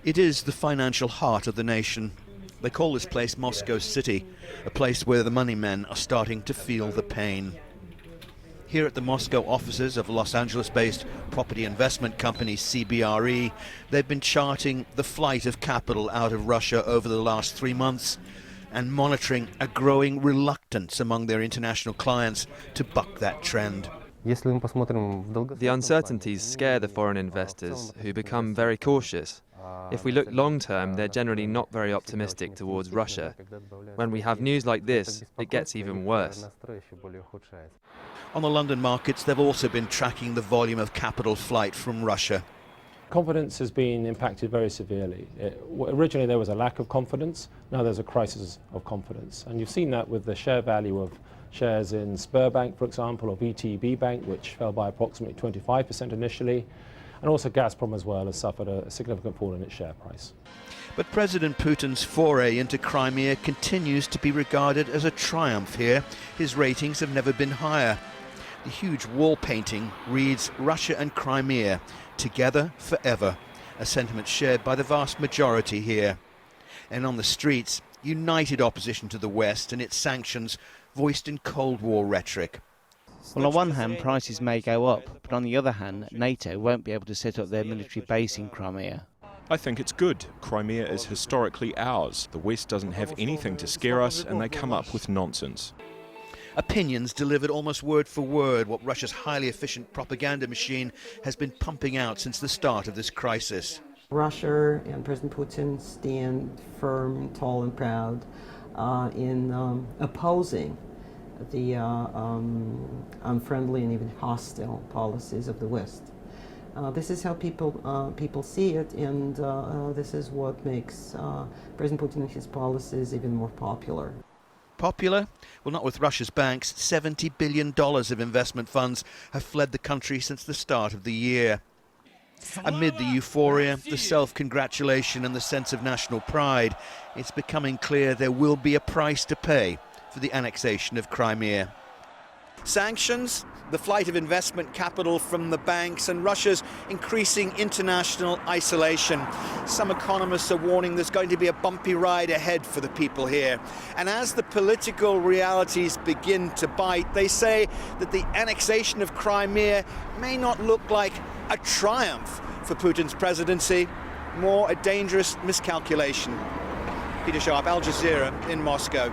It is the financial heart of the nation. They call this place Moscow City, a place where the money men are starting to feel the pain. Here at the Moscow offices of Los Angeles-based property investment company CBRE, they've been charting the flight of capital out of Russia over the last 3 months and monitoring a growing reluctance among their international clients to buck that trend. The uncertainties scare the foreign investors, who become very cautious. If we look long-term, they're generally not very optimistic towards Russia. When we have news like this, it gets even worse. On the London markets, they've also been tracking the volume of capital flight from Russia. Confidence has been impacted very severely. Originally there was a lack of confidence, now there's a crisis of confidence. And you've seen that with the share value of shares in Sberbank, for example, or VTB Bank, which fell by approximately 25% initially. And also Gazprom as well has suffered a significant fall in its share price. But President Putin's foray into Crimea continues to be regarded as a triumph here. His ratings have never been higher. The huge wall painting reads "Russia and Crimea, together forever," a sentiment shared by the vast majority here. And on the streets, united opposition to the West and its sanctions voiced in Cold War rhetoric. Well, on one hand, prices may go up, but on the other hand, NATO won't be able to set up their military base in Crimea. I think it's good. Crimea is historically ours. The West doesn't have anything to scare us, and they come up with nonsense. Opinions delivered almost word for word what Russia's highly efficient propaganda machine has been pumping out since the start of this crisis. Russia and President Putin stand firm, tall and proud in opposing the unfriendly and even hostile policies of the West. This is how people see it, and this is what makes President Putin and his policies even more popular. Popular? Well, not with Russia's banks. $70 billion of investment funds have fled the country since the start of the year. Amid the euphoria, the self-congratulation and the sense of national pride, it's becoming clear there will be a price to pay for the annexation of Crimea. Sanctions, the flight of investment capital from the banks, and Russia's increasing international isolation. Some economists are warning there's going to be a bumpy ride ahead for the people here. And as the political realities begin to bite, they say that the annexation of Crimea may not look like a triumph for Putin's presidency, more a dangerous miscalculation. Peter Sharp, Al Jazeera in Moscow.